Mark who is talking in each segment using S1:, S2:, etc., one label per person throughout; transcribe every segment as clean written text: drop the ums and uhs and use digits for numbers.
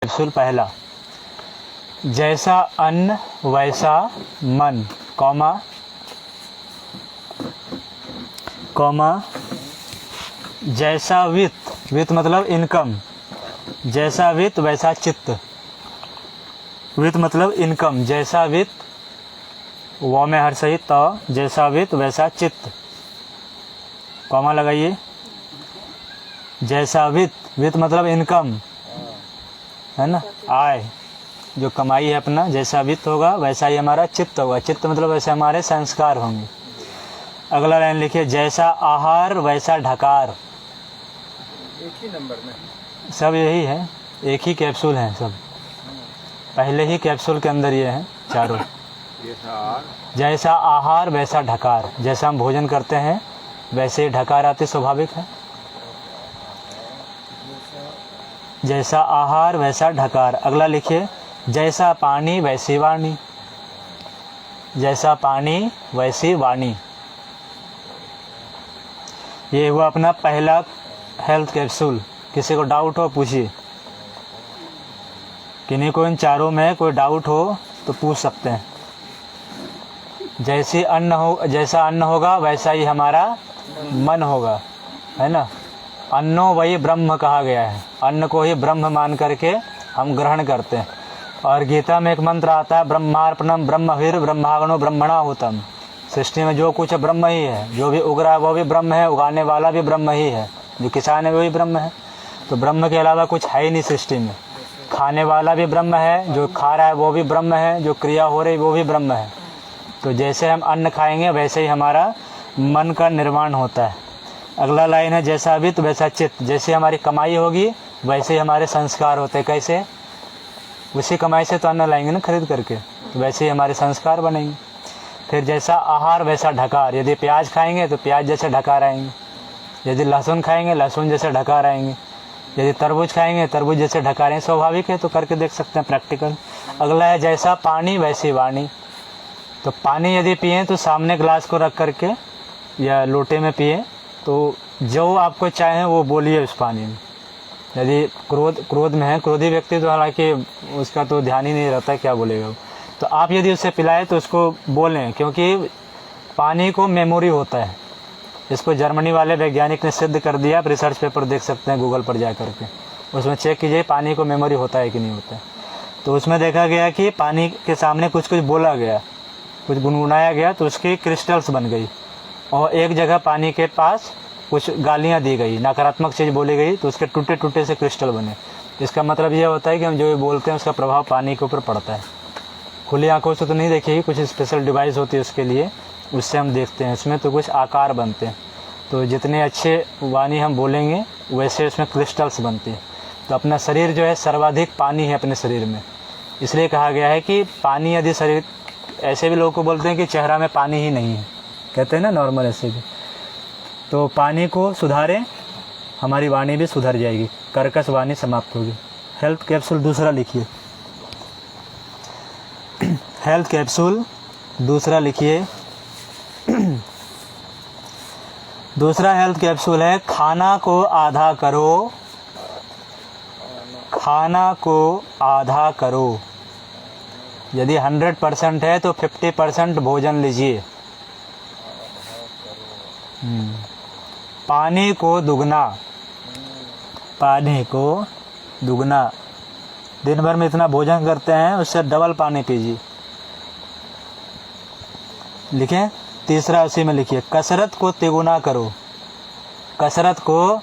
S1: Capsule पहला, जैसा अन्न वैसा मन, कॉमा जैसा वित्त मतलब इनकम, जैसा वित्त वैसा चित्त, वित्त मतलब इनकम, जैसा वित्त व में हर सही तो, जैसा वित्त वैसा चित्त, कॉमा लगाइए। जैसा वित्त मतलब इनकम है ना, आय जो कमाई है अपना, जैसा वित्त होगा वैसा ही हमारा चित्त होगा, चित्त मतलब वैसे हमारे संस्कार होंगे। अगला लाइन लिखिए, जैसा आहार वैसा ढकार,
S2: एक ही नंबर में
S1: सब यही है, एक ही कैप्सूल है सब, पहले ही कैप्सूल के अंदर ये है चारों। जैसा आहार वैसा ढकार, जैसा हम भोजन करते हैं वैसे ढकार आती स्वाभाविक है। जैसा आहार वैसा ढकार। अगला लिखिए, जैसा पानी वैसी वाणी, जैसा पानी वैसी वाणी। ये हुआ अपना पहला हेल्थ कैप्सूल। किसी को डाउट हो पूछिए, किन्हीं को इन चारों में कोई डाउट हो तो पूछ सकते हैं। जैसा अन्न होगा वैसा ही हमारा मन होगा, है ना। अन्नो वही ब्रह्म कहा गया है, अन्न को ही ब्रह्म मान करके हम ग्रहण करते हैं। और गीता में एक मंत्र आता है, ब्रह्मार्पणम ब्रह्मभिर ब्रह्माग्नो ब्रह्मणाहुतम। सृष्टि में जो कुछ ब्रह्म ही है, जो भी उग रहा है वो भी ब्रह्म है, उगाने वाला भी ब्रह्म ही है, जो किसान है वो भी ब्रह्म है। तो ब्रह्म के अलावा कुछ है ही नहीं सृष्टि में। खाने वाला भी ब्रह्म है, जो खा रहा है वो भी ब्रह्म है, जो क्रिया हो रही वो भी ब्रह्म है। तो जैसे हम अन्न खाएंगे वैसे ही हमारा मन का निर्माण होता है। अगला लाइन है, जैसा वित्त वैसा चित्त। जैसे हमारी कमाई होगी वैसे ही हमारे संस्कार होते हैं। कैसे? उसी कमाई से तो अन्न लाएंगे ना खरीद करके, तो वैसे ही हमारे संस्कार बनेंगे। फिर जैसा आहार वैसा ढकार। यदि प्याज खाएंगे तो प्याज जैसे ढकार आएंगे, यदि लहसुन खाएंगे लहसुन जैसे ढकार आएंगे, यदि तरबूज खाएंगे तरबूज जैसे ढकार आएंगे। स्वाभाविक है, तो करके देख सकते हैं प्रैक्टिकल। अगला है, जैसा पानी वैसी वाणी। तो पानी यदि पिए तो सामने ग्लास को रख करके या लोटे में पिए, तो जो आपको चाहे वो बोलिए उस पानी में। यदि क्रोध में है, क्रोधी व्यक्ति तो हालांकि उसका तो ध्यान ही नहीं रहता क्या बोलेगा वो, तो आप यदि उसे पिलाए तो उसको बोलें, क्योंकि पानी को मेमोरी होता है। इसको जर्मनी वाले वैज्ञानिक ने सिद्ध कर दिया। आप रिसर्च पेपर देख सकते हैं गूगल पर जा करके, उसमें चेक कीजिए पानी को मेमोरी होता है कि नहीं होता है। तो उसमें देखा गया कि पानी के सामने कुछ बोला गया, कुछ गुनगुनाया गया, तो उसकी क्रिस्टल्स बन गई। और एक जगह पानी के पास कुछ गालियाँ दी गई, नकारात्मक चीज़ बोली गई, तो उसके टूटे टूटे से क्रिस्टल बने। इसका मतलब ये होता है कि हम जो भी बोलते हैं उसका प्रभाव पानी के ऊपर पड़ता है। खुली आंखों से तो नहीं देखिए, कुछ स्पेशल डिवाइस होती है उसके लिए, उससे हम देखते हैं। उसमें तो कुछ आकार बनते हैं। तो जितने अच्छे वाणी हम बोलेंगे वैसे उसमें क्रिस्टल्स बनते हैं। तो अपना शरीर जो है सर्वाधिक पानी है अपने शरीर में। इसलिए कहा गया है कि पानी यदि शरीर, ऐसे भी लोगों को बोलते हैं कि चेहरा में पानी ही नहीं है, कहते हैं ना नॉर्मल ऐसे भी। तो पानी को सुधारें, हमारी वाणी भी सुधर जाएगी, कर्कश वाणी समाप्त होगी। हेल्थ कैप्सूल दूसरा लिखिए, हेल्थ कैप्सूल दूसरा लिखिए। दूसरा हेल्थ कैप्सूल है, खाना को आधा करो, खाना को आधा करो। यदि 100% है तो 50% भोजन लीजिए। पानी को दुगना, पानी को दुगना। दिन भर में इतना भोजन करते हैं उससे डबल पानी पीजिए। लिखें, तीसरा उसी में लिखिए, कसरत को तिगुना करो। कसरत को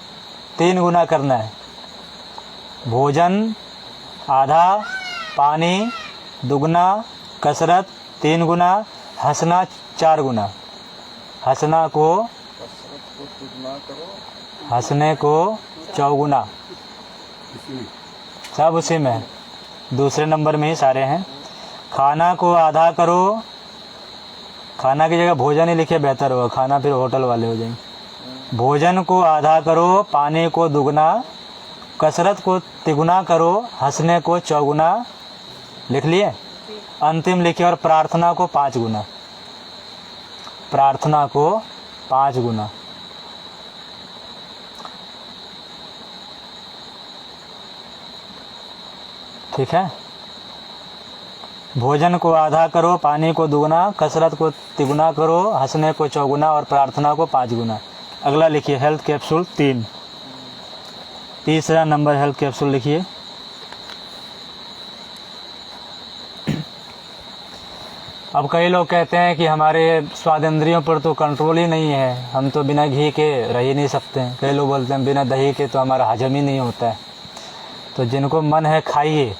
S1: 3 गुना करना है। भोजन आधा, पानी दुगना, कसरत 3 गुना, हंसना 4 गुना। हंसना को, हंसने को 4 गुना। सब उसी में है, दूसरे नंबर में ही सारे हैं। खाना को आधा करो, खाना की जगह भोजन ही लिखे बेहतर होगा, खाना फिर होटल वाले हो जाएंगे। भोजन को आधा करो, पानी को दुगना, कसरत को तिगुना करो, हंसने को 4 गुना। लिख लिए? अंतिम लिखिए, और प्रार्थना को 5 गुना। प्रार्थना को 5 गुना। ठीक है। भोजन को आधा करो, पानी को दुगुना, कसरत को तिगुना करो, हंसने को चौगुना और प्रार्थना को 5 गुना। अगला लिखिए हेल्थ कैप्सूल 3। तीसरा नंबर हेल्थ कैप्सूल लिखिए। अब कई लोग कहते हैं कि हमारे स्वाद इंद्रियों पर तो कंट्रोल ही नहीं है, हम तो बिना घी के रह ही नहीं सकते हैं। कई लोग बोलते हैं बिना दही के तो हमारा हजम ही नहीं होता है। तो जिनको मन है खाइए,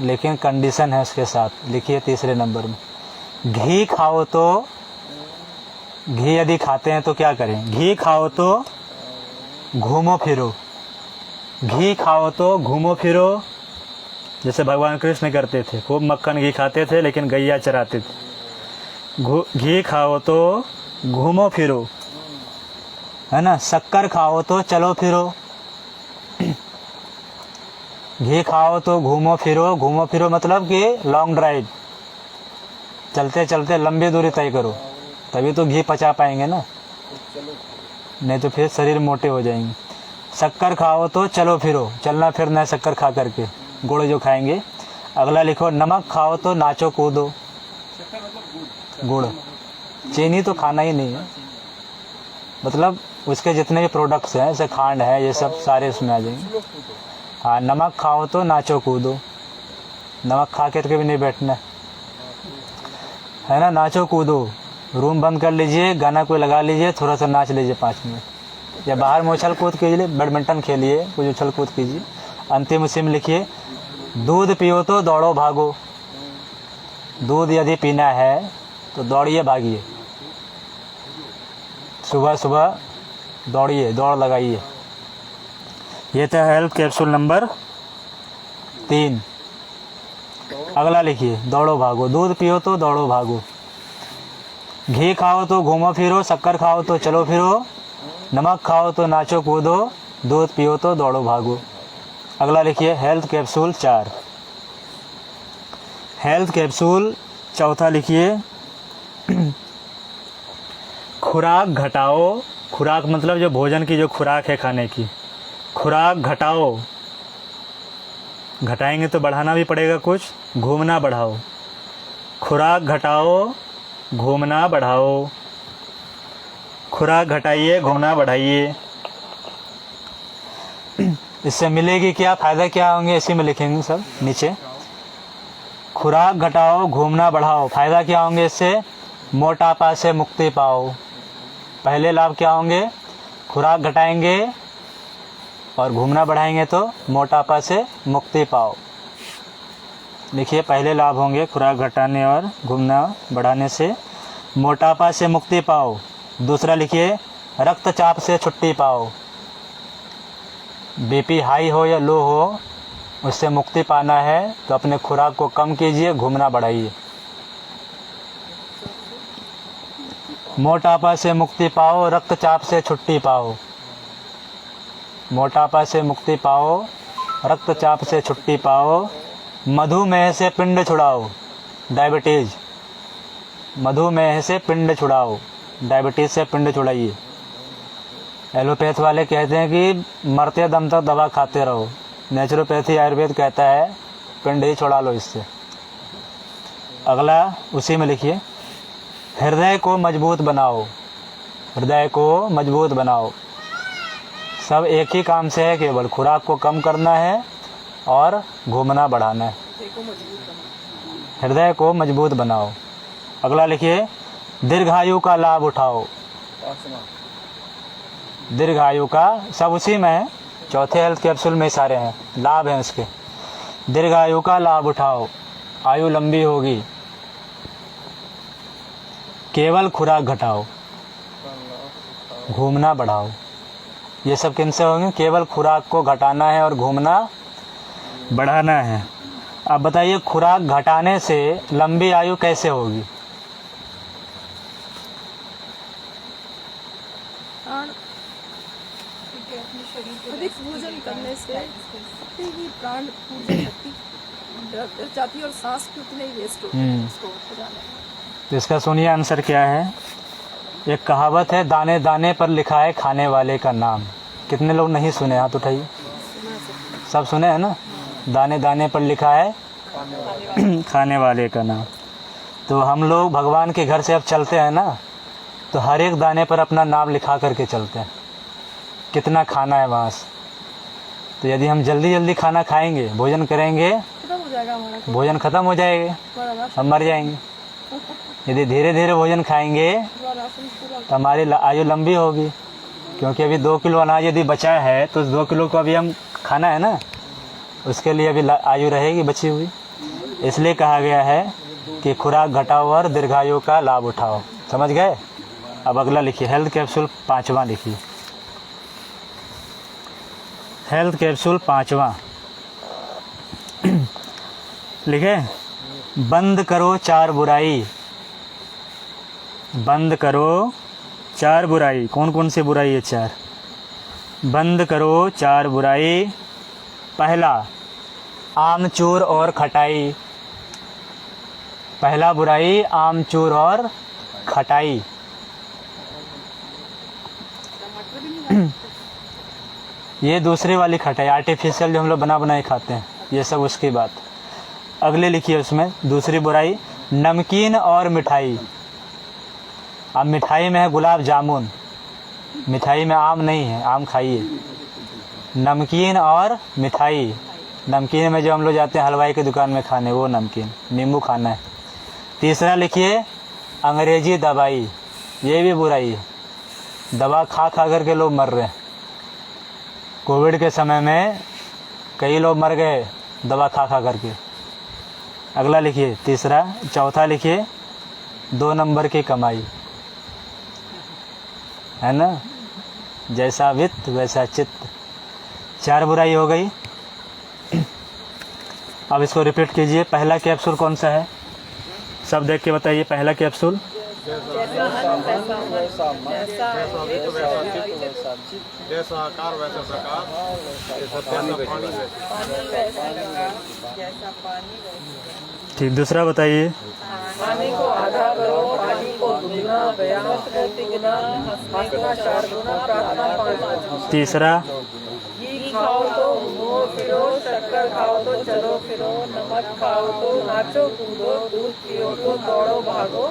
S1: लेकिन कंडीशन है उसके साथ। लिखिए तीसरे नंबर में, घी खाओ तो, घी यदि खाते हैं तो क्या करें? घी खाओ तो घूमो फिरो, घी खाओ तो घूमो फिरो, जैसे भगवान कृष्ण करते थे। खूब मक्खन घी खाते थे लेकिन गैया चराते थे। घी खाओ तो घूमो फिरो, है ना। शक्कर खाओ तो चलो फिरो, घी खाओ तो घूमो फिरो। घूमो फिरो मतलब कि लॉन्ग ड्राइव, चलते चलते लंबी दूरी तय करो, तभी तो घी पचा पाएंगे ना, नहीं तो फिर शरीर मोटे हो जाएंगे। शक्कर खाओ तो चलो फिरो, चलना फिरना है शक्कर खा करके, गुड़ जो खाएंगे। अगला लिखो, नमक खाओ तो नाचो कूदो, गुड़। चीनी तो खाना ही नहीं है, मतलब उसके जितने भी प्रोडक्ट्स हैं जैसे खांड है, ये सब सारे उसमें आ जाएंगे। हाँ, नमक खाओ तो नाचो कूदो, नमक खा करके भी नहीं बैठना है ना। नाचो कूदो, रूम बंद कर लीजिए, गाना कोई लगा लीजिए, थोड़ा सा नाच लीजिए 5 मिनट, या बाहर में उछल कूद कीजिए, बैडमिंटन खेलिए, कुछ उछल कूद कीजिए। अंतिम उसी में लिखिए, दूध पियो तो दौड़ो भागो, दूध यदि पीना है तो दौड़िए भागिए, सुबह सुबह दौड़िए, दौड़ लगाइए। ये था हेल्थ कैप्सूल नंबर 3। अगला लिखिए, दौड़ो भागो, दूध पियो तो दौड़ो भागो, घी खाओ तो घूमो फिरो, शक्कर खाओ तो चलो फिरो, नमक खाओ तो नाचो कूदो, दूध पियो तो दौड़ो भागो। अगला लिखिए हेल्थ कैप्सूल 4। हेल्थ कैप्सूल चौथा लिखिए, खुराक घटाओ। खुराक मतलब जो भोजन की जो खुराक है खाने की, खुराक घटाओ। घटाएंगे तो बढ़ाना भी पड़ेगा कुछ, घूमना बढ़ाओ। खुराक घटाओ, घूमना बढ़ाओ, खुराक घटाइए, घूमना बढ़ाइए। इससे मिलेगी क्या, फायदा क्या होंगे, इसी में लिखेंगे सब नीचे। खुराक घटाओ, घूमना बढ़ाओ, फायदा क्या होंगे इससे? मोटापा से मुक्ति पाओ। पहले लाभ क्या होंगे? खुराक घटाएंगे और घूमना बढ़ाएंगे तो मोटापा से मुक्ति पाओ। देखिए पहले लाभ होंगे खुराक घटाने और घूमना बढ़ाने से मोटापा से मुक्ति पाओ। दूसरा लिखिए, रक्तचाप से छुट्टी पाओ। बीपी हाई हो या लो हो, उससे मुक्ति पाना है तो अपने खुराक को कम कीजिए, घूमना बढ़ाइए। मोटापा से मुक्ति पाओ, रक्तचाप से छुट्टी पाओ। मोटापा से मुक्ति पाओ, रक्तचाप से छुट्टी पाओ। मधुमेह से पिंड छुड़ाओ, डायबिटीज। मधुमेह से पिंड छुड़ाओ, डायबिटीज से पिंड छुड़ाइए। एलोपैथ वाले कहते हैं कि मरते दम तक दवा खाते रहो। नेचुरोपैथी आयुर्वेद कहता है पिंड ही छुड़ा लो इससे। अगला उसी में लिखिए, हृदय को मजबूत बनाओ। हृदय को मजबूत बनाओ। सब एक ही काम से है, केवल खुराक को कम करना है और घूमना बढ़ाना है। हृदय को मजबूत बनाओ। अगला लिखिए, दीर्घायु का लाभ उठाओ। दीर्घायु का सब उसी में है, चौथे हेल्थ कैप्सूल में सारे हैं, लाभ हैं उसके। दीर्घायु का लाभ उठाओ, आयु लंबी होगी। केवल खुराक घटाओ, घूमना बढ़ाओ। ये सब किनसे होंगे? केवल खुराक को घटाना है और घूमना बढ़ाना है। अब बताइए, खुराक घटाने से लंबी आयु कैसे होगी?
S3: अधिक भोजन करने से उतनी ही प्राण ऊर्जा शक्ति डर जाती है और सांस भी उतने ही वेस्ट होते हैं उसको जाने।
S1: तो इसका सुनिए आंसर क्या है। एक कहावत है, दाने दाने पर लिखा है खाने वाले का नाम। कितने लोग नहीं सुने? हाथ उठाइए। सब सुने हैं ना? दाने दाने पर लिखा है खाने वाले का नाम। तो हम लोग भगवान के घर से अब चलते हैं ना, तो हर एक दाने पर अपना नाम लिखा करके चलते हैं, कितना खाना है वहाँ से। तो यदि हम जल्दी जल्दी खाना खाएंगे, भोजन करेंगे,
S3: खत्म हो जाएगा हमारा
S1: भोजन खत्म हो जाएगा,
S3: हमारा राशन
S1: हम मर जाएंगे। यदि धीरे धीरे भोजन खाएंगे
S3: पूरा
S1: तो हमारी आयु लंबी होगी, क्योंकि अभी 2 किलो अनाज यदि बचा है तो उस 2 किलो को अभी हम खाना है ना, उसके लिए अभी आयु रहेगी बची हुई। इसलिए कहा गया है कि खुराक घटाओ और दीर्घायु का लाभ उठाओ। समझ गए? अब अगला लिखिए, हेल्थ कैप्सूल 5वां लिखिए। हेल्थ कैप्सूल 5वां लिखे, बंद करो 4 बुराई। बंद करो 4 बुराई। कौन कौन सी बुराई है? 4। बंद करो 4 बुराई। पहला, आमचूर और खटाई। पहला बुराई आमचूर और खटाई। ये दूसरी वाली खटाई, आर्टिफिशियल जो हम लोग बना बनाए खाते हैं, ये सब उसकी बात। अगले लिखिए उसमें दूसरी बुराई, नमकीन और मिठाई। अब मिठाई में है गुलाब जामुन, मिठाई में आम नहीं है, आम खाइए। नमकीन और मिठाई, नमकीन में जो हम लोग जाते हैं हलवाई की दुकान में खाने, वो नमकीन, नींबू खाना है। तीसरा लिखिए, अंग्रेजी दवाई। ये भी बुराई है, दवा खा खा करके लोग मर रहे हैं। कोविड के समय में कई लोग मर गए दवा खा खा करके। अगला लिखिए तीसरा। चौथा लिखिए, 2 नंबर की कमाई, है ना, जैसा वित्त वैसा चित्त। 4 बुराई हो गई। अब इसको रिपीट कीजिए। पहला कैप्सूल कौन सा है? सब देख के बताइए। पहला कैप्सूल,
S2: जैसा आकार वैसा प्रकार, जैसा पानी
S1: ठीक। दूसरा बताइए।
S4: पानी को आधा करो, पानी को दुगना, व्यायाम को तिगुना, हंसने को 4 गुना, प्रार्थना 5 गुना।
S1: तीसरा,
S4: घी खाओ तो घूमो फिरो, शक्कर खाओ तो चलो फिरो, नमक खाओ तो नाचो कूदो, दूध पियो तो दौड़ो भागो।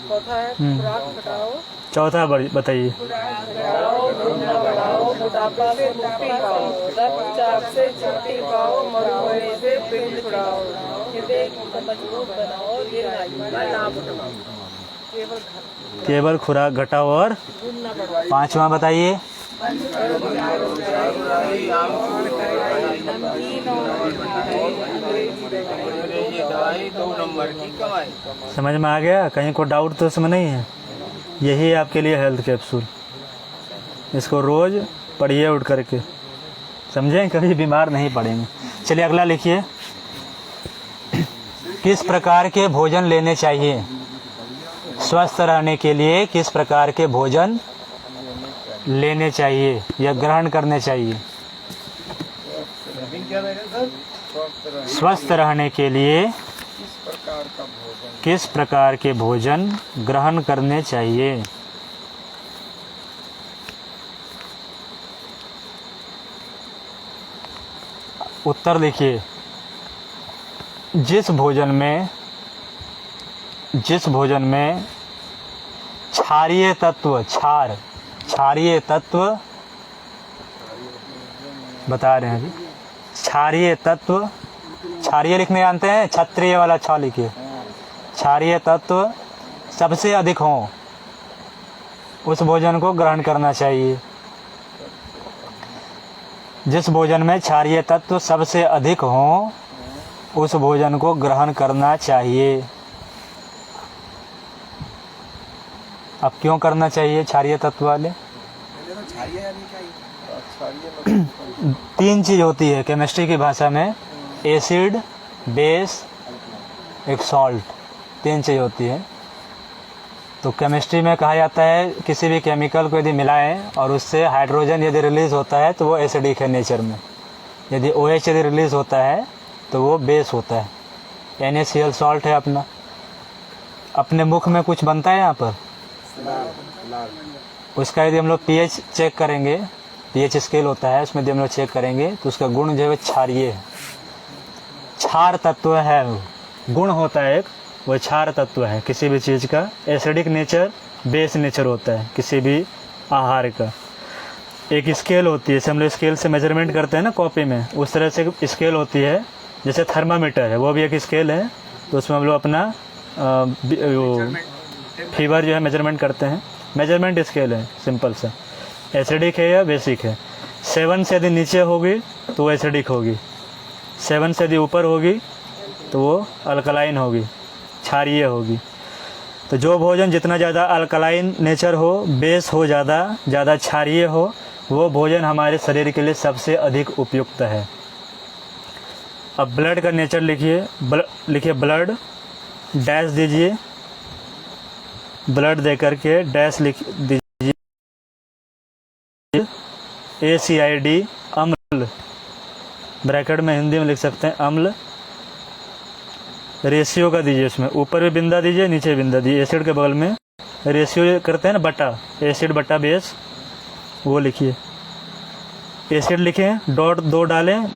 S4: चौथा है खुराक घटाओ।
S1: चौथा बताइए।
S4: घटाओ, घूमना बढ़ाओ, मोटापा से मुक्ति पाओ, रक्तचाप से छुट्टी पाओ, मधुमेह से पेट छुड़ाओ, हृदय को मजबूत बनाओ, दीर्घायु का लाभ उठाओ।
S1: केवल खुराक घटाओ और 5वां बताइए।
S2: दवाई 2 नंबर की कमाई।
S1: समझ में आ गया? कहीं को डाउट तो इसमें नहीं है? यही है आपके लिए हेल्थ कैप्सूल। इसको रोज पढ़िए उठ करके, समझें, कभी बीमार नहीं पड़ेंगे। चलिए अगला लिखिए, किस प्रकार के भोजन लेने चाहिए? स्वस्थ रहने के लिए किस प्रकार के भोजन लेने चाहिए या ग्रहण करने चाहिए? स्वस्थ रहने के लिए किस प्रकार के भोजन ग्रहण करने चाहिए? उत्तर लिखिए। जिस भोजन में क्षारीय तत्व, क्षारीय तत्व बता रहे हैं जी। क्षारीय तत्व, क्षारीय लिखने जानते हैं? क्षत्रिय वाला छ लिखिए। क्षारीय तत्व सबसे अधिक हो, उस भोजन को ग्रहण करना चाहिए। जिस भोजन में क्षारीय तत्व सबसे अधिक हो, उस भोजन को ग्रहण करना चाहिए। अब क्यों करना चाहिए क्षारीय तत्व वाले? 3 चीज होती है केमिस्ट्री की भाषा में, एसिड, बेस, एक सॉल्ट, 3 चीज होती है। तो केमिस्ट्री में कहा जाता है किसी भी केमिकल को यदि मिलाएं और उससे हाइड्रोजन यदि रिलीज होता है तो वो एसिडिक है नेचर में। यदि OH यदि रिलीज होता है तो वो बेस होता है। NaCl सॉल्ट है अपना। अपने मुख में कुछ बनता है यहाँ पर, उसका यदि हम लोग pH चेक करेंगे, pH स्केल होता है, उसमें यदि हम लोग चेक करेंगे तो उसका गुण जो है क्षारीय है। क्षार तत्व है, गुण होता है एक, वो क्षार तत्व है किसी भी चीज़ का। एसिडिक नेचर बेस नेचर होता है किसी भी आहार का। एक स्केल होती है, जैसे हम लोग स्केल से मेजरमेंट करते हैं ना कॉपी में, उस तरह से स्केल होती है। जैसे थर्मामीटर है, वो भी एक स्केल है, तो उसमें हम लोग अपना फीवर जो है मेजरमेंट करते हैं। मेजरमेंट स्केल है सिंपल सा। एसिडिक है या बेसिक है। 7 से यदि नीचे होगी तो वो एसिडिक होगी, 7 से यदि ऊपर होगी तो वो अल्कलाइन होगी, क्षारीय होगी। तो जो भोजन जितना ज़्यादा अल्कलाइन नेचर हो, बेस हो, ज़्यादा क्षारीय हो, वो भोजन हमारे शरीर के लिए सबसे अधिक उपयुक्त है। अब ब्लड का नेचर लिखिए, लिखिए ब्लड, डैश दीजिए, ब्लड दे करके डैश लिख दीजिए, ACID अम्ल, ब्रैकेट में हिंदी में लिख सकते हैं अम्ल। रेशियो का दीजिए, इसमें ऊपर भी बिंदा दीजिए, नीचे बिंदा दीजिए, एसिड के बगल में रेशियो करते हैं ना, बटा, एसिड बटा बेस, वो लिखिए। एसिड लिखें, डॉट 2 डालें।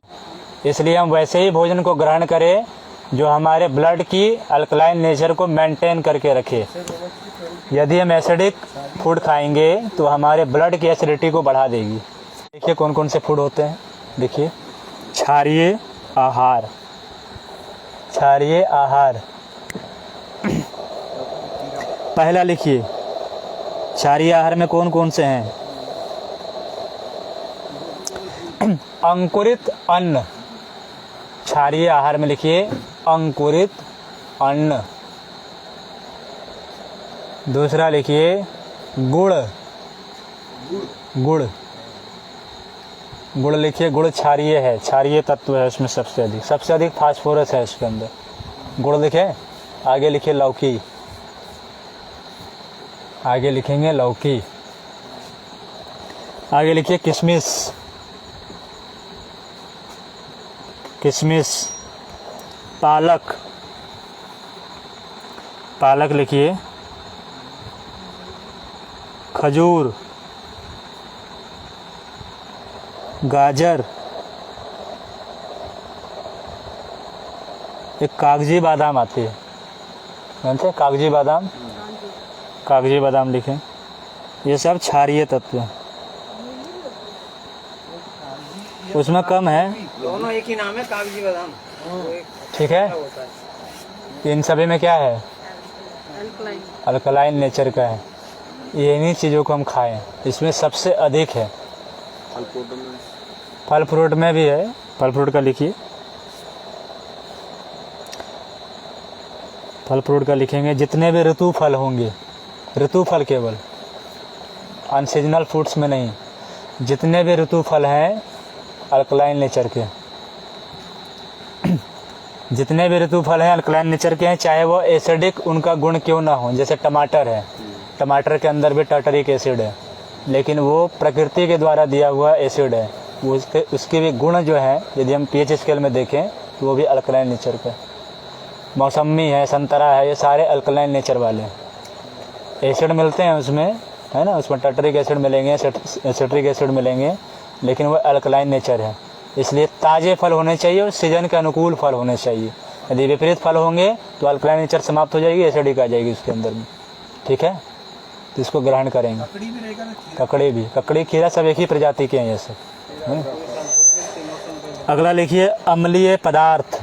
S1: इसलिए हम वैसे ही भोजन को ग्रहण करें जो हमारे ब्लड की अल्कलाइन नेचर को मेंटेन करके रखे। यदि हम एसिडिक फूड खाएंगे तो हमारे ब्लड की एसिडिटी को बढ़ा देगी। देखिए कौन कौन से फूड होते हैं, देखिए क्षारीय आहार, क्षारीय आहार। पहला लिखिए, क्षारीय आहार में कौन कौन से हैं? अंकुरित अन्न, क्षारीय आहार में लिखिए अंकुरित अन्न। दूसरा लिखिए गुड़, गुड़, गुड़ लिखिए, गुड़ क्षारीय है, क्षारीय तत्व है उसमें सबसे अधिक फास्फोरस है इसके अंदर। गुड़ लिखे। आगे लिखिए लौकी, आगे लिखेंगे लौकी। आगे लिखिए किशमिश, किशमिश। पालक, पालक लिखिए। खजूर, गाजर, एक कागजी बादाम आती है, जानते हैं कागजी बादाम, कागजी बादाम लिखें। ये सब क्षारीय तत्व हैं, उसमें कम है,
S2: दोनों एक ही नाम है, कागजी बादाम।
S1: ठीक है। इन सभी में क्या है? अल्कलाइन नेचर का है। ये इन्हीं चीज़ों को हम खाएं, इसमें सबसे अधिक है। फल फ्रूट में भी है, फल फ्रूट का लिखिए, फल फ्रूट का लिखेंगे। जितने भी ऋतु फल होंगे, ऋतु फल केवल, अनसीजनल फ्रूट्स में नहीं, जितने भी ऋतु फल हैं अल्कलाइन नेचर के, जितने भी ऋतु फल हैं अल्कलाइन नेचर के हैं, चाहे वो एसिडिक उनका गुण क्यों ना हो। जैसे टमाटर है, टमाटर के अंदर भी टार्टरिक एसिड है, लेकिन वो प्रकृति के द्वारा दिया हुआ एसिड है। वो उसके भी गुण जो है, यदि हम pH स्केल में देखें तो वो भी अल्कलाइन नेचर का। मौसमी है, संतरा है, ये सारे अल्कलाइन नेचर वाले एसिड मिलते हैं उसमें, है ना, उसमें टार्टरिक एसिड मिलेंगे, एसिट्रिक एसिड मिलेंगे, लेकिन वो अल्कलाइन नेचर है। इसलिए ताज़े फल होने चाहिए और सीजन के अनुकूल फल होने चाहिए। यदि विपरीत फल होंगे तो अल्कलाइन नेचर समाप्त हो जाएगी, एसिडिक आ जाएगी उसके अंदर में। ठीक है, तो इसको ग्रहण करेंगे। ककड़ी भी, ककड़ी, खीरा सब एक ही प्रजाति के हैं ये सब। अगला लिखिए अम्लीय पदार्थ,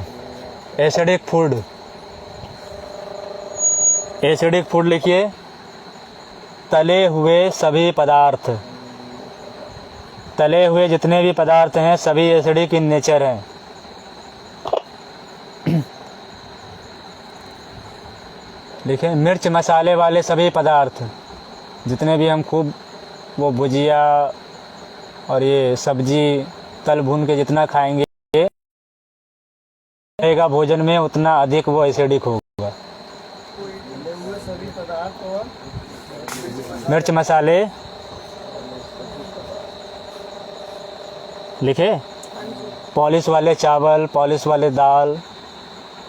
S1: एसिडिक फूड। एसिडिक फूड लिखिए तले हुए सभी पदार्थ, तले हुए जितने भी पदार्थ हैं सभी एसिडिक इन नेचर हैं। देखिए मिर्च मसाले वाले सभी पदार्थ, जितने भी हम खूब वो भुजिया और ये सब्जी तल भून के जितना खाएंगे रहेगा भोजन में, उतना अधिक वो एसिडिक होगा। मिर्च मसाले लिखे। पॉलिश वाले चावल, पॉलिश वाले दाल,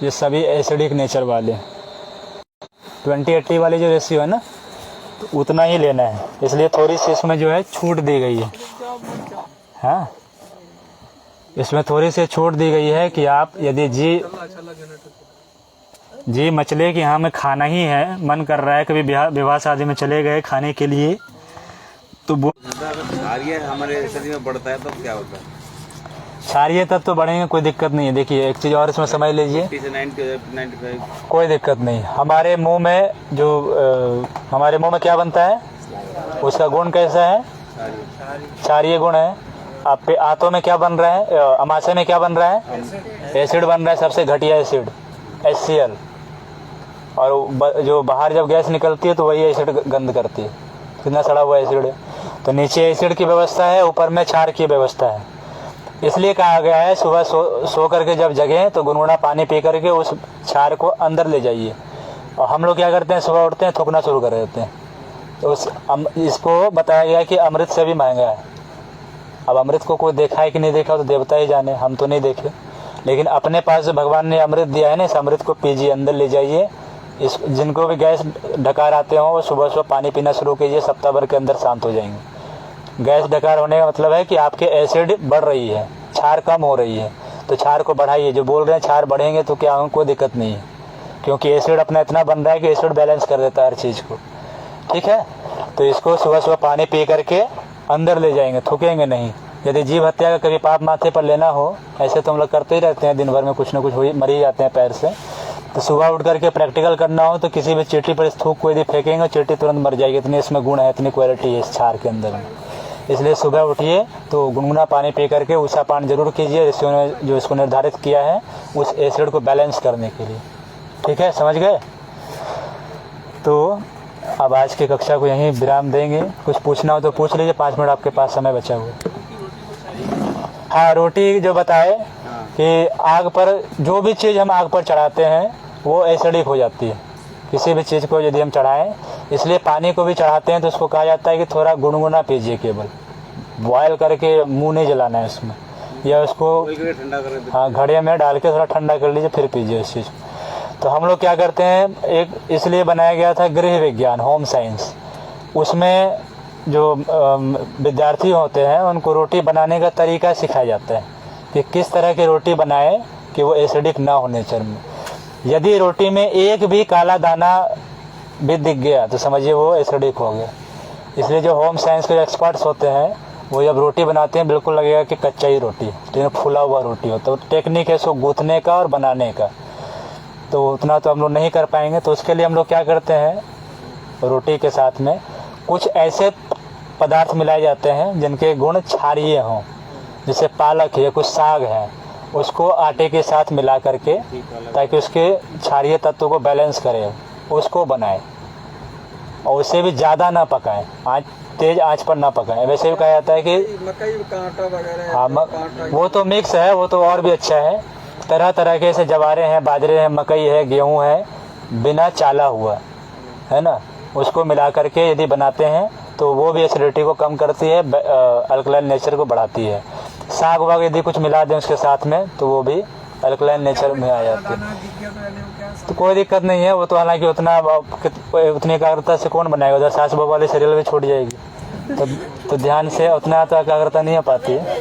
S1: ये सभी एसिडिक नेचर वाले। 20-80 वाली जो रेशियो है ना, तो उतना ही लेना है, इसलिए थोड़ी सी इसमें जो है छूट दी गई है। हाँ, इसमें थोड़ी सी छूट दी गई है कि आप यदि जी मचले कि हाँ हमें खाना ही है, मन कर रहा है, कभी विवाह शादी में चले गए खाने के लिए, तो वो
S5: क्षारीय हमारे शरीर में बढ़ता है तो क्या होता है?
S1: क्षारीय तत्व तो बढ़ेंगे, कोई दिक्कत नहीं है। देखिए एक चीज़ और इसमें समझ लीजिए,
S5: 95
S1: कोई दिक्कत नहीं। हमारे मुंह में हमारे मुंह में क्या बनता है, उसका गुण कैसा है, क्षारीय गुण है। आप आंतों में क्या बन रहा है, अमाशय में क्या बन रहा है, एसिड बन रहा है, सबसे घटिया एसिड HCl। और जो बाहर जब गैस निकलती है तो वही एसिड गंद करती है, कितना सड़ा हुआ एसिड है। तो नीचे एसिड की व्यवस्था है, ऊपर में क्षार की व्यवस्था है। इसलिए कहा गया है सुबह सो करके जब जगें तो गुनगुना पानी पी करके उस क्षार को अंदर ले जाइए। और हम लोग क्या करते हैं, सुबह उठते हैं थूकना शुरू कर देते हैं। तो इसको बताया गया कि अमृत से भी महंगा है। अब अमृत को कोई देखा है कि नहीं देखा तो देवता ही जाने, हम तो नहीं देखे। लेकिन अपने पास जो भगवान ने अमृत दिया है ना, इस अमृत को पीजिए, अंदर ले जाइए। इस जिनको भी गैस डकार आते हों वो सुबह सुबह पानी पीना शुरू कीजिए, सप्ताह भर के अंदर शांत हो जाएंगे। गैस डकार होने का मतलब है कि आपके एसिड बढ़ रही है, क्षार कम हो रही है, तो क्षार को बढ़ाइए। जो बोल रहे हैं क्षार बढ़ेंगे तो क्या कोई दिक्कत नहीं है, क्योंकि एसिड अपना इतना बन रहा है कि एसिड बैलेंस कर देता है हर चीज़ को, ठीक है। तो इसको सुबह सुबह पानी पी करके अंदर ले जाएंगे, थूकेंगे नहीं। यदि जीव हत्या का कभी पाप माथे पर लेना हो, ऐसे तो हम लोग करते ही रहते हैं, दिन भर में कुछ ना कुछ मर ही जाते हैं पैर से। तो सुबह उठ करके प्रैक्टिकल करना हो तो किसी भी चींटी पर थूक को यदि फेंकेंगे, चींटी तुरंत मर जाएगी। इतनी इसमें गुण है, इतनी क्वालिटी है इस क्षार के अंदर में। इसलिए सुबह उठिए तो गुनगुना पानी पी करके उषा पान जरूर कीजिए, ऋषियों ने जो इसको निर्धारित किया है उस एसिड को बैलेंस करने के लिए, ठीक है, समझ गए। तो अब आज की कक्षा को यहीं विराम देंगे। कुछ पूछना हो तो पूछ लीजिए, 5 मिनट आपके पास समय बचा हुआ। हाँ, रोटी जो बताए कि आग पर जो भी चीज़ हम आग पर चढ़ाते हैं वो एसिडिक हो जाती है। किसी भी चीज़ को यदि हम चढ़ाएं, इसलिए पानी को भी चढ़ाते हैं तो उसको कहा जाता है कि थोड़ा गुनगुना पीजिए, केवल बॉयल करके मुंह नहीं जलाना है उसमें, या उसको
S5: ठंडा कर,
S1: हाँ घड़े में डाल के थोड़ा ठंडा कर लीजिए, फिर पीजिए उस चीज़। तो हम लोग क्या करते हैं, एक इसलिए बनाया गया था गृह विज्ञान, होम साइंस। उसमें जो विद्यार्थी होते हैं उनको रोटी बनाने का तरीका सिखाया जाता है कि किस तरह की रोटी बनाए कि वो एसिडिक ना हो नेचर में। यदि रोटी में एक भी काला दाना भी दिख गया तो समझिए वो एसिडिक हो गया। इसलिए जो होम साइंस के एक्सपर्ट्स होते हैं वो जब रोटी बनाते हैं बिल्कुल लगेगा कि कच्चा ही रोटी, लेकिन फूला हुआ रोटी हो। तो टेक्निक है उसको गूँथने का और बनाने का, तो उतना तो हम लोग नहीं कर पाएंगे। तो उसके लिए हम लोग क्या करते हैं, रोटी के साथ में कुछ ऐसे पदार्थ मिलाए जाते हैं जिनके गुण क्षारीय हों, जैसे पालक है, कुछ साग है, उसको आटे के साथ मिला करके ताकि उसके क्षारीय तत्व को बैलेंस करे, उसको बनाए। और उससे भी ज़्यादा ना पकाएं, तेज आंच पर ना पकाएं। वैसे भी कहा जाता है कि
S2: मकई का आटा वगैरह,
S1: हाँ वो तो मिक्स है, वो तो और भी अच्छा है। तरह तरह के ऐसे जवारे हैं, बाजरे हैं, मकई है, गेहूँ है, बिना चाला हुआ है ना, उसको मिला करके यदि बनाते हैं तो वो भी एसिडिटी को कम करती है, अल्कलाइन नेचर को बढ़ाती है। साग वाग यदि कुछ मिला दें उसके साथ में तो वो भी अल्कलाइन नेचर में आ जाती है, तो कोई दिक्कत नहीं है। वो तो हालांकि उतनी एकाग्रता से कौन बनाएगा, उधर सास बहू वाली सीरियल भी छूट जाएगी, तो ध्यान से उतना तो एकाग्रता नहीं आ पाती है।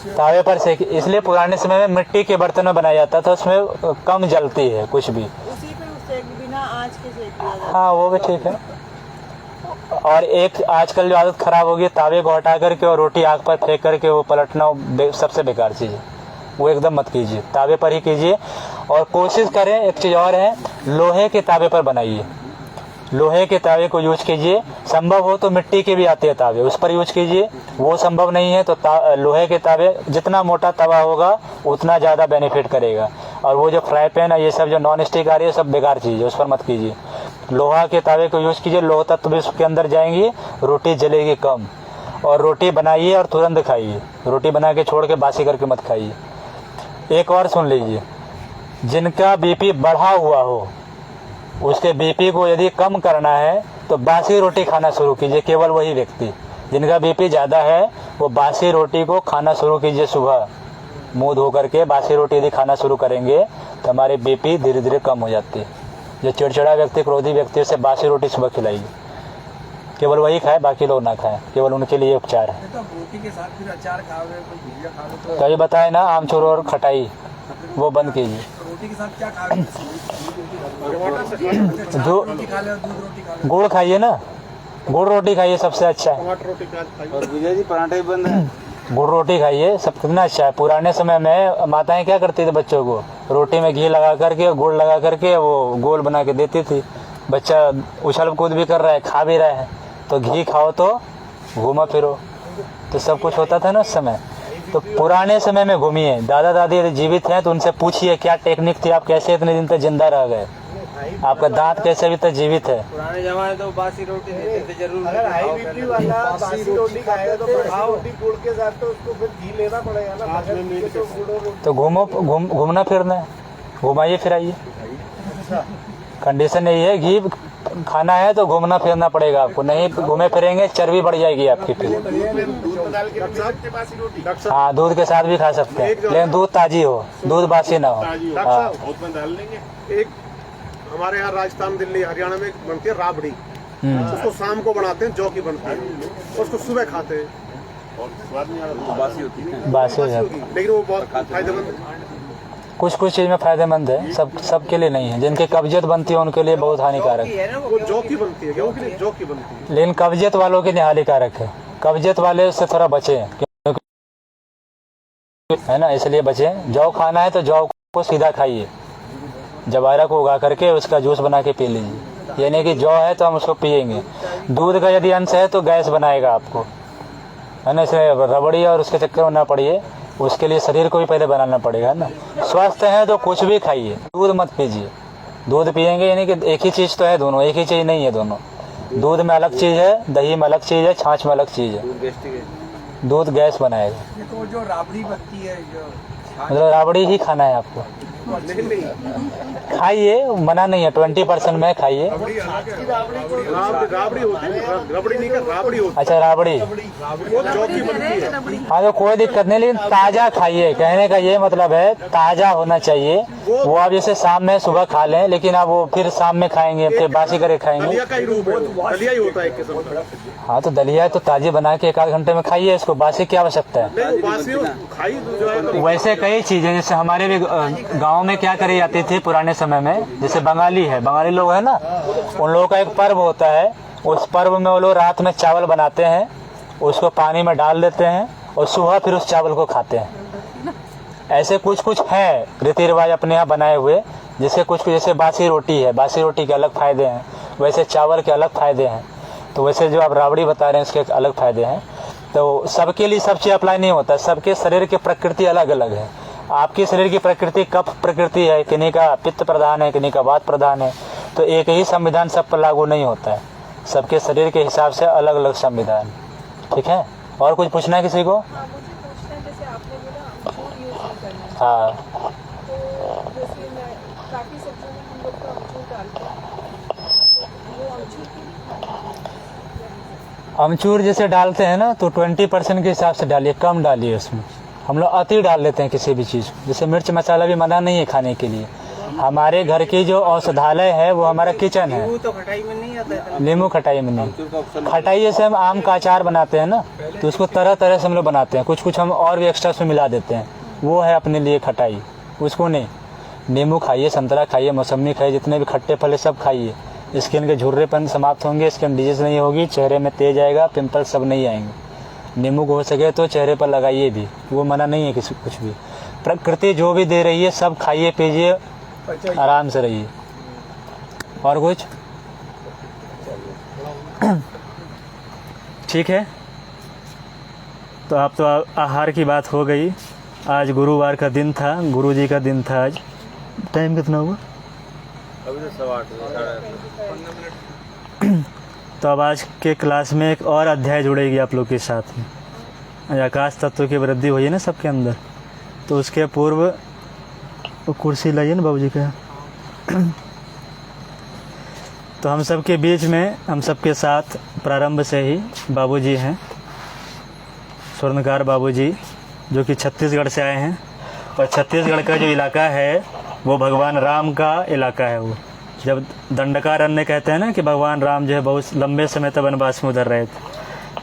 S1: तावे पर सेक, इसलिए पुराने समय में मिट्टी के बर्तन में बनाया जाता था, उसमें कम जलती है कुछ भी,
S4: बिना आँच के सेक दिया जाता है।
S1: हाँ वो भी ठीक है। और एक आजकल जो आदत खराब हो गई, तावे को हटा करके और रोटी आग पर फेंक करके वो पलटना सबसे बेकार चीज़ है, वो एकदम मत कीजिए, तावे पर ही कीजिए। और कोशिश करें, एक चीज़ और है, लोहे के तावे पर बनाइए, लोहे के तावे को यूज कीजिए। संभव हो तो मिट्टी के भी आते हैं तावे, उस पर यूज कीजिए। वो संभव नहीं है तो लोहे के तावे, जितना मोटा तवा होगा उतना ज़्यादा बेनिफिट करेगा। और वो जो फ्राई पैन है, ये सब जो नॉन स्टिक आ रही है, सब बेकार चीज़ है, उस पर मत कीजिए। लोहा के तावे को यूज़ कीजिए, लोह तत्व भी उसके अंदर जाएंगी, रोटी जलेगी कम। और रोटी बनाइए और तुरंत खाइए, रोटी बना के छोड़ के बासी करके मत खाइए। एक और सुन लीजिए, जिनका बीपी बढ़ा हुआ हो उसके बीपी को यदि कम करना है तो बासी रोटी खाना शुरू कीजिए। केवल वही व्यक्ति, जिनका बीपी ज़्यादा है वो बासी रोटी को खाना शुरू कीजिए। सुबह मुंह धो करके बासी रोटी यदि खाना शुरू करेंगे तो हमारी बीपी धीरे धीरे कम हो जाती है। जो चिड़चिड़ा व्यक्ति, क्रोधी व्यक्ति, उसे बासी रोटी सुबह खिलाइए, केवल वही खाए, बाकी लोग ना खाएं, केवल उनके लिए उपचार है।
S2: तो रोटी के साथ फिर अचार खाओगे, कोई भुजिया खाओगे,
S1: तो ये बताए ना आमचूर और खटाई वो बंद कीजिए।
S2: तो रोटी के साथ क्या खाओगे?
S1: जो
S2: रोटी खा लो, दूध रोटी खा लो।
S1: गुड़ खाइए ना, गुड़ रोटी खाइए, सबसे अच्छा है।
S5: और विजय जी पराठे भी बंद है।
S1: गुड़ रोटी खाइए, सब कितना अच्छा है। पुराने समय में माताएं क्या करती थी, बच्चों को रोटी में घी लगा करके, गुड़ लगा करके वो गोल बना के देती थी। बच्चा उछल कूद भी कर रहा है, खा भी रहा है, तो घी खाओ तो घूमा फिरो, तो सब कुछ होता था ना उस समय। तो पुराने समय में घूमिए। दादा दादी यदि जीवित हैं तो उनसे पूछिए क्या टेक्निक थी, आप कैसे इतने दिन तक जिंदा रह गए, आपका दांत कैसे अभी तक जीवित है।
S2: पुराने जमाने तो बासी रोटी देते थे जरूर।
S6: अगर हाई बीपी वाला बासी रोटी खाएगा तो बासी रोटी गुड़ के साथ तो उसको फिर घी लेना पड़ेगा ना, बगैर घी के तो गुड़ और रोटी।
S1: तो घूमना फिरना है, घुमाइए फिराइए। कंडीशन यही है, घी खाना है तो घूमना फिरना पड़ेगा आपको, नहीं घूमे फिरेंगे चर्बी बढ़ जाएगी आपकी फिर। हाँ, दूध के साथ भी खा सकते हैं, लेकिन दूध ताजी हो, दूध बासी ना हो। हाँ।
S6: एक हमारे यहाँ राजस्थान, दिल्ली, हरियाणा में बनती है राबड़ी, उसको शाम को बनाते हैं, जौ की बनती है, उसको सुबह खाते हैं और स्वाद नहीं आता,
S5: बासी होती है।
S1: बासी हो जाती है,
S6: लेकिन वो बहुत फायदेमंद है।
S1: कुछ चीज में फायदेमंद है, सबके लिए नहीं है। जिनके कब्जियत बनती है उनके लिए बहुत हानिकारक है।
S6: वो जौ की बनती है, गेहूं की नहीं, जौ की बनती है।
S1: लेकिन कब्जियत वालों के लिए हानिकारक है, कब्जियत वाले से थोड़ा बचे, है ना, इसलिए बचे। जौ खाना है तो जौ को सीधा खाइए, जवारा को उगा करके उसका जूस बना के पी लीजिए। यानी कि जौ है तो हम उसको पियेंगे। दूध का यदि अंश है तो गैस बनाएगा आपको, है ना, इसलिए रबड़ी और उसके चक्कर में ना पड़िए, उसके लिए शरीर को भी पहले बनाना पड़ेगा, है ना। स्वस्थ है तो कुछ भी खाइए, दूध मत पीजिए। दूध पियेंगे यानी कि एक ही चीज़ तो है, दोनों एक ही चीज़ नहीं है दोनों। दूध में अलग चीज़ है, दही में अलग चीज़ है, छाछ में अलग चीज़ है। दूध गैस बनाएगा।
S2: ये तो जो राबड़ी बनती है, जो
S1: मतलब राबड़ी ही खाना है आपको, खाइए, मना नहीं है, 20% में खाइए।
S6: राबड़ी होती है, रबड़ी नहीं, राबड़ी होती
S1: अच्छा, राबड़ी,
S6: है, वो जौ की बनती है।
S1: हाँ तो कोई दिक्कत नहीं, लेकिन ताज़ा खाइए। कहने का ये मतलब है ताज़ा होना चाहिए। वो आप जैसे शाम में सुबह खा लें, लेकिन आप वो फिर शाम में खाएंगे, फिर बासी करके खाएंगे।
S6: दलिया का ही रूप है, दलिया ही होता है एक किस्म का।
S1: हाँ तो दलिया तो ताज़ी बना के 1 घंटे में खाइए, इसको बासी की आवश्यकता है।
S6: नहीं, वो बासी खाई जो है तो
S1: वैसे कई चीजें, जैसे हमारे भी गांव में क्या करी जाती थी पुराने समय में, जैसे बंगाली लोग है ना, उन लोगों का एक पर्व होता है। उस पर्व में वो लोग रात में चावल बनाते हैं, उसको पानी में डाल देते हैं और सुबह फिर उस चावल को खाते हैं। ऐसे कुछ है रीति रिवाज अपने यहाँ बनाए हुए, जिसके कुछ जैसे बासी रोटी है, बासी रोटी के अलग फायदे हैं, वैसे चावल के अलग फायदे हैं। तो वैसे जो आप राबड़ी बता रहे हैं उसके अलग फायदे हैं। तो सबके लिए सब चीज़ अप्लाई नहीं होता, सबके शरीर की प्रकृति अलग अलग है। आपके शरीर की प्रकृति कफ प्रकृति है, किन्हीं का पित्त प्रधान है, किन्हीं का वात प्रधान है, तो एक ही संविधान सब पर लागू नहीं होता है। सबके शरीर के हिसाब से अलग अलग संविधान, ठीक है। और कुछ पूछना है किसी को?
S3: हाँ, मुझे पूछना है, जैसे आपने बोला अमचूर यूज नहीं करना है,
S1: हाँ,
S3: तो जैसे मैं काफ़ी सब्जियों में हम लोग तो अमचूर डालते हैं, तो वो अमचूर की
S1: अमचूर जैसे डालते हैं ना, तो 20% के हिसाब से डालिए, कम डालिए। उसमें हम लोग अति डाल लेते हैं किसी भी चीज़, जैसे मिर्च मसाला भी मना नहीं है खाने के लिए। हमारे घर की जो औषधालय है वो हमारा किचन है।
S2: नींबू तो खटाई में नहीं आता है।
S1: नींबू खटाई में नहीं, खटाई जैसे हम आम का अचार बनाते हैं ना, तो उसको तरह तरह से हम लोग बनाते हैं, कुछ हम और भी एक्स्ट्रा उसमें मिला देते हैं, वो है अपने लिए खटाई, उसको नहीं। नींबू खाइए, संतरा खाइए, मौसमी खाइए, जितने भी खट्टे फल सब खाइए। स्किन के झुर्रेपन समाप्त होंगे, स्किन डिजीज नहीं होगी, चेहरे में तेज आएगा, पिंपल सब नहीं आएंगे। नींबू को हो सके तो चेहरे पर लगाइए भी, वो मना नहीं है किसी कुछ भी। प्रकृति जो भी दे रही है सब खाइए पीजिए, आराम से रहिए। और कुछ? ठीक है, तो आप तो आहार की बात हो गई। आज गुरुवार का दिन था, गुरुजी का दिन था आज। टाइम कितना हुआ?
S5: अभी तो 7:15
S1: तो अब आज के क्लास में एक और अध्याय जुड़ेगी आप लोग के साथ में। आकाश तत्व की वृद्धि हुई है ना सबके अंदर, तो उसके पूर्व वो कुर्सी लाइए ना बाबूजी का। तो हम सब के बीच में, हम सब के साथ प्रारंभ से ही बाबूजी हैं, स्वर्णकार बाबूजी, जो कि छत्तीसगढ़ से आए हैं। और छत्तीसगढ़ का जो इलाका है वो भगवान राम का इलाका है। वो जब दंडकारण्य कहते हैं ना कि भगवान राम जो है बहुत लंबे समय तक वनवास में उधर रहे थे,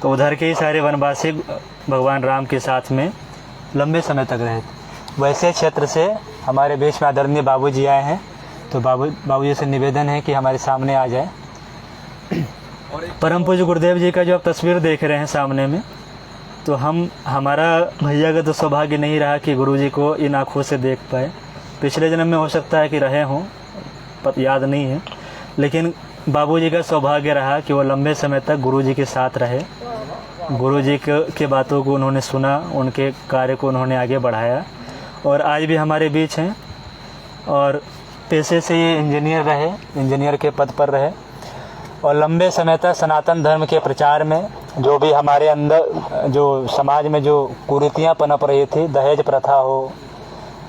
S1: तो उधर के ही सारे वनवासी भगवान राम के साथ में लंबे समय तक रहे थे। वैसे क्षेत्र से हमारे बीच में आदरणीय बाबूजी आए हैं, तो बाबूजी से निवेदन है कि हमारे सामने आ जाए। परम पूज्य गुरुदेव जी का जो आप तस्वीर देख रहे हैं सामने में, तो हमारा भैया का तो सौभाग्य नहीं रहा कि गुरुजी को इन आँखों से देख पाए। पिछले जन्म में हो सकता है कि रहे हों, याद नहीं है, लेकिन बाबूजी का सौभाग्य रहा कि वो लंबे समय तक गुरुजी के साथ रहे। गुरुजी के बातों को उन्होंने सुना, उनके कार्य को उन्होंने आगे बढ़ाया और आज भी हमारे बीच हैं। और पेशे से ये इंजीनियर के पद पर रहे और लंबे समय तक सनातन धर्म के प्रचार में जो भी हमारे अंदर जो समाज में जो कुरीतियाँ पनप रही थी, दहेज प्रथा हो,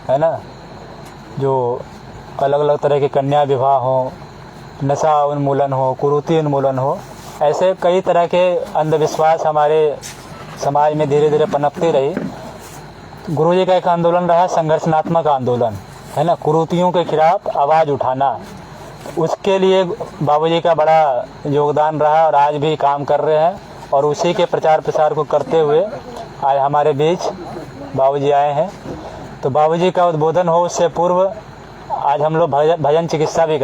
S1: है ना, जो अलग अलग तरह के कन्या विवाह हो, नशा उन्मूलन हो, कुरीति उन्मूलन हो, ऐसे कई तरह के अंधविश्वास हमारे समाज में धीरे धीरे पनपती रही। गुरुजी का एक आंदोलन रहा, संघर्षात्मक आंदोलन, है ना, कुरीतियों के खिलाफ आवाज़ उठाना। उसके लिए बाबूजी का बड़ा योगदान रहा और आज भी काम कर रहे हैं। और उसी के प्रचार प्रसार को करते हुए आज हमारे बीच बाबूजी आए हैं। तो बाबूजी का उद्बोधन हो उससे पूर्व आज हम लोग भजन चिकित्सा भी